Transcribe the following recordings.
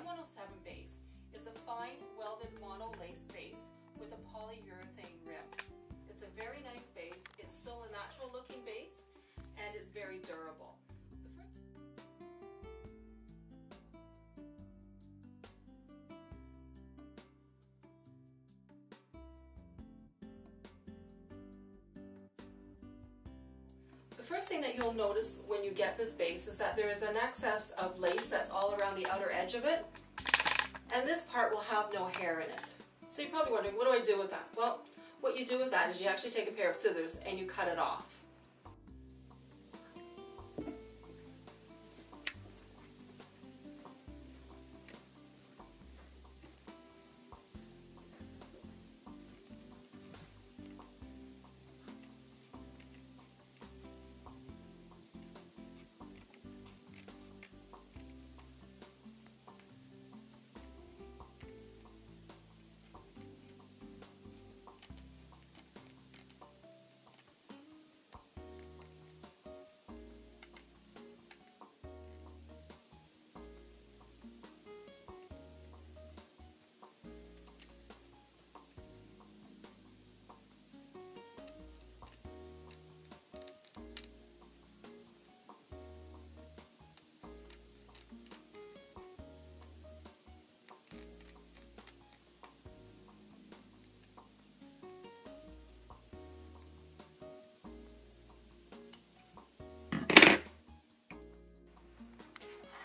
M107 base is a fine welded mono lace base with a polyurethane rim. It's a very nice base. It's still a natural looking base and it's very durable. The first thing that you'll notice when you get this base is that there is an excess of lace that's all around the outer edge of it, and this part will have no hair in it. So you're probably wondering, what do I do with that? Well, what you do with that is you actually take a pair of scissors and you cut it off.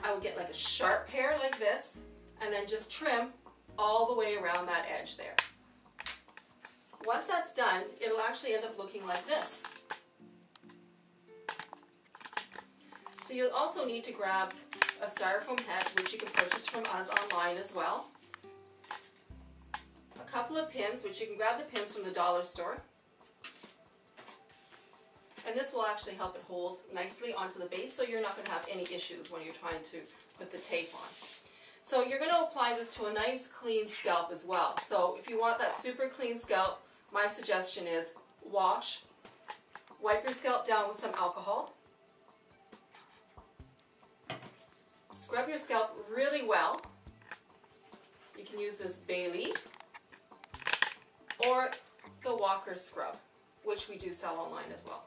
I would get like a sharp pair like this and then just trim all the way around that edge there. Once that's done, it'll actually end up looking like this. So you'll also need to grab a styrofoam head, which you can purchase from us online as well. A couple of pins, which you can grab the pins from the dollar store. And this will actually help it hold nicely onto the base, so you're not going to have any issues when you're trying to put the tape on. So you're going to apply this to a nice clean scalp as well. So if you want that super clean scalp, my suggestion is wash, wipe your scalp down with some alcohol, scrub your scalp really well. You can use this bay leaf or the Walker scrub, which we do sell online as well.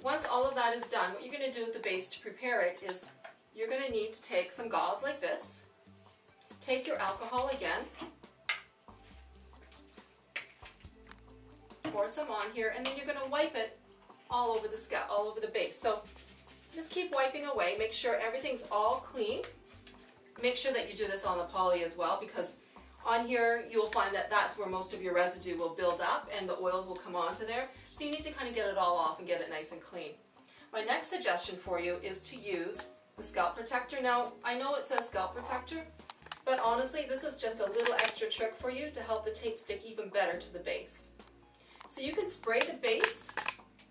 Once all of that is done, what you're going to do with the base to prepare it is you're going to need to take some gauze like this, take your alcohol again, pour some on here, and then you're going to wipe it all over the scalp, all over the base. So just keep wiping away, make sure everything's all clean. Make sure that you do this on the poly as well, because on here you'll find that that's where most of your residue will build up and the oils will come onto there. So you need to kind of get it all off and get it nice and clean. My next suggestion for you is to use the scalp protector. Now, I know it says scalp protector, but honestly this is just a little extra trick for you to help the tape stick even better to the base. So you can spray the base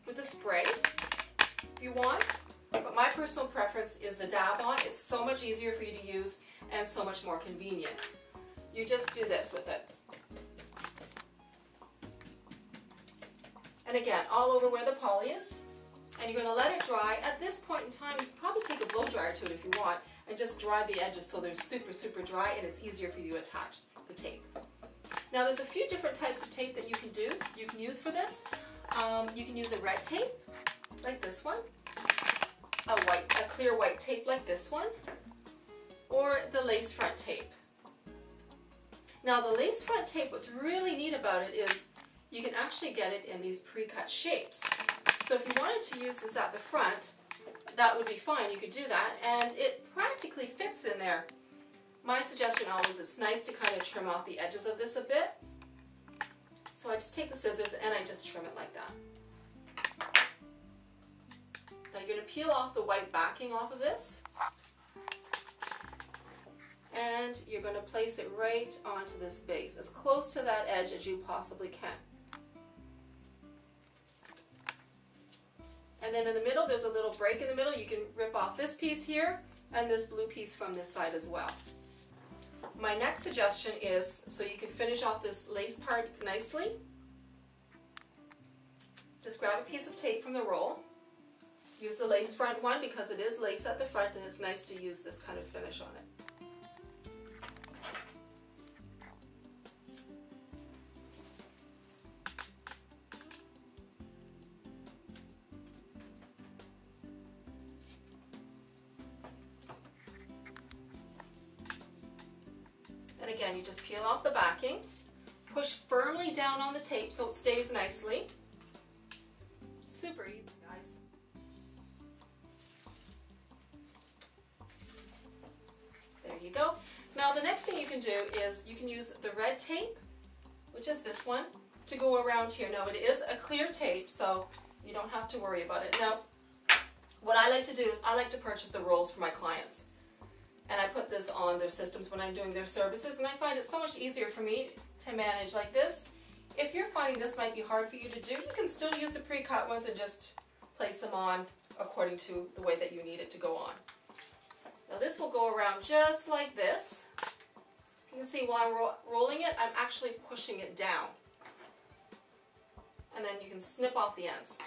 with the spray if you want, but my personal preference is the dab on. It's so much easier for you to use and so much more convenient. You just do this with it. And again, all over where the poly is. And you're going to let it dry. At this point in time, you can probably take a blow dryer to it if you want and just dry the edges so they're super, super dry and it's easier for you to attach the tape. Now there's a few different types of tape that you can use for this. You can use a red tape, like this one, a clear white tape like this one, or the lace front tape. Now the lace front tape, what's really neat about it is you can actually get it in these pre-cut shapes. So if you wanted to use this at the front, that would be fine, you could do that, and it practically fits in there. My suggestion always is it's nice to kind of trim off the edges of this a bit. So I just take the scissors and I just trim it like that. Now you're going to peel off the white backing off of this. And you're going to place it right onto this base, as close to that edge as you possibly can. And then in the middle, there's a little break in the middle. You can rip off this piece here and this blue piece from this side as well. My next suggestion is, so you can finish off this lace part nicely, just grab a piece of tape from the roll. Use the lace front one because it is lace at the front and it's nice to use this kind of finish on it. again, you just peel off the backing, push firmly down on the tape so it stays nicely. Super easy, guys. There you go. Now the next thing you can do is you can use the red tape, which is this one, to go around here. Now it is a clear tape, so you don't have to worry about it. Now, what I like to do is I like to purchase the rolls for my clients. And I put this on their systems when I'm doing their services, and I find it so much easier for me to manage like this. If you're finding this might be hard for you to do, you can still use the pre-cut ones and just place them on according to the way that you need it to go on. Now this will go around just like this. You can see while I'm rolling it, I'm actually pushing it down. And then you can snip off the ends.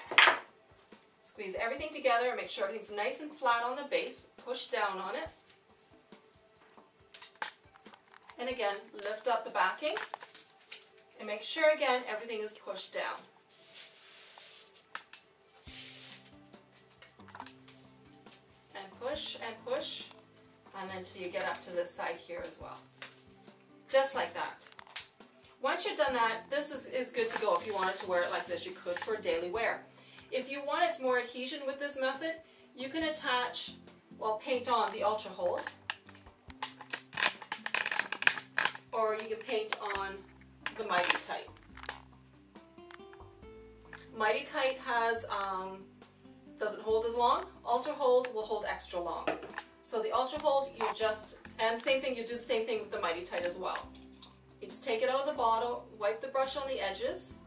Squeeze everything together and make sure everything's nice and flat on the base. Push down on it. And again, lift up the backing. And make sure again, everything is pushed down. And push, and then till you get up to this side here as well. Just like that. Once you've done that, this is good to go. If you wanted to wear it like this, you could for daily wear. If you wanted more adhesion with this method, you can attach, well, paint on the Ultra Hold. Or you can paint on the Mighty Tight. Mighty Tight has, doesn't hold as long. Ultra Hold will hold extra long. So the Ultra Hold, you just, and same thing, you do the same thing with the Mighty Tight as well. You just take it out of the bottle, wipe the brush on the edges,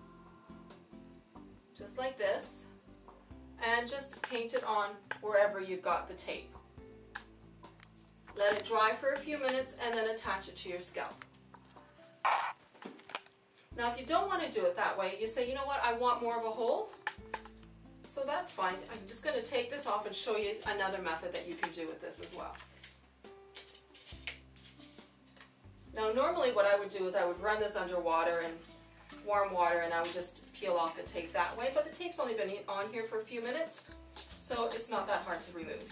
just like this, and just paint it on wherever you've got the tape. Let it dry for a few minutes and then attach it to your scalp. Now if you don't want to do it that way, you say, you know what, I want more of a hold, so that's fine. I'm just going to take this off and show you another method that you can do with this as well. Now normally what I would do is I would run this under water and warm water, and I would just peel off the tape that way, but the tape's only been on here for a few minutes, so it's not that hard to remove.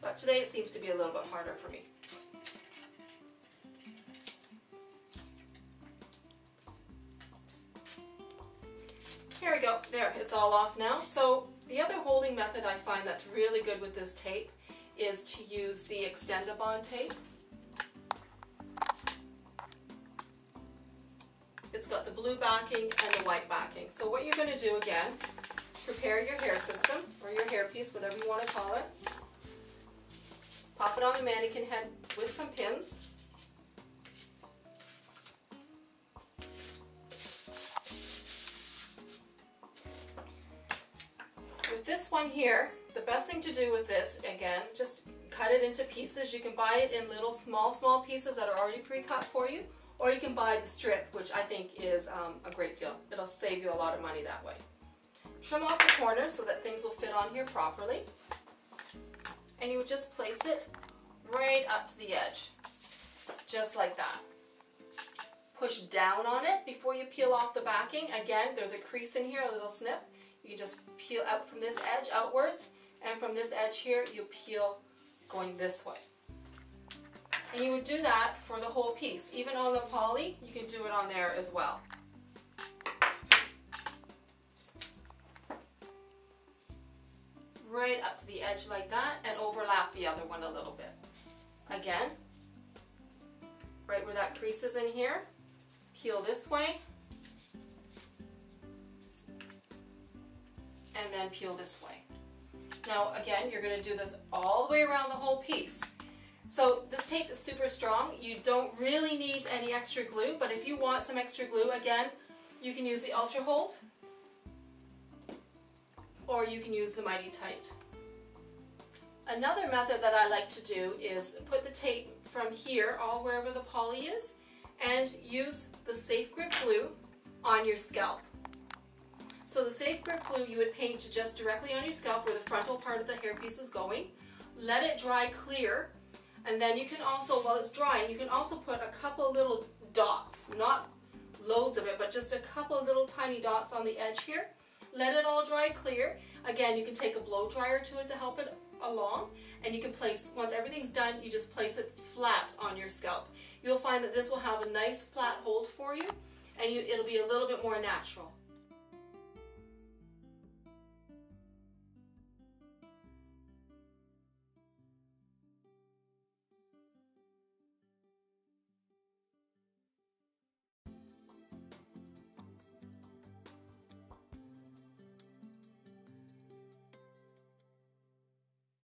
But today it seems to be a little bit harder for me. Here we go, there, it's all off now. So the other holding method I find that's really good with this tape is to use the Extend-A-Bond tape. It's got the blue backing and the white backing. So what you're going to do again, prepare your hair system, or your hairpiece, whatever you want to call it. Pop it on the mannequin head with some pins. With this one here, the best thing to do with this, again, just cut it into pieces. You can buy it in little small pieces that are already pre-cut for you, or you can buy the strip, which I think is a great deal. It'll save you a lot of money that way. Trim off the corners so that things will fit on here properly. And you would just place it right up to the edge, just like that. Push down on it before you peel off the backing. Again, there's a crease in here, a little snip. You can just peel out from this edge outwards, and from this edge here, you peel going this way. And you would do that for the whole piece. Even on the poly, you can do it on there as well. Right up to the edge like that, and overlap the other one a little bit. Again, right where that crease is in here, peel this way, and then peel this way. Now again, you're going to do this all the way around the whole piece. So this tape is super strong. You don't really need any extra glue, but if you want some extra glue, again, you can use the Ultra Hold, or you can use the Mighty Tight. Another method that I like to do is put the tape from here, all wherever the poly is, and use the Safe Grip glue on your scalp. So the Safe Grip glue you would paint just directly on your scalp where the frontal part of the hairpiece is going. Let it dry clear, and then you can also, while it's drying, you can also put a couple little dots, not loads of it, but just a couple of little tiny dots on the edge here. Let it all dry clear. Again, you can take a blow dryer to it to help it along, and you can place, once everything's done, you just place it flat on your scalp. You'll find that this will have a nice flat hold for you, and it'll be a little bit more natural.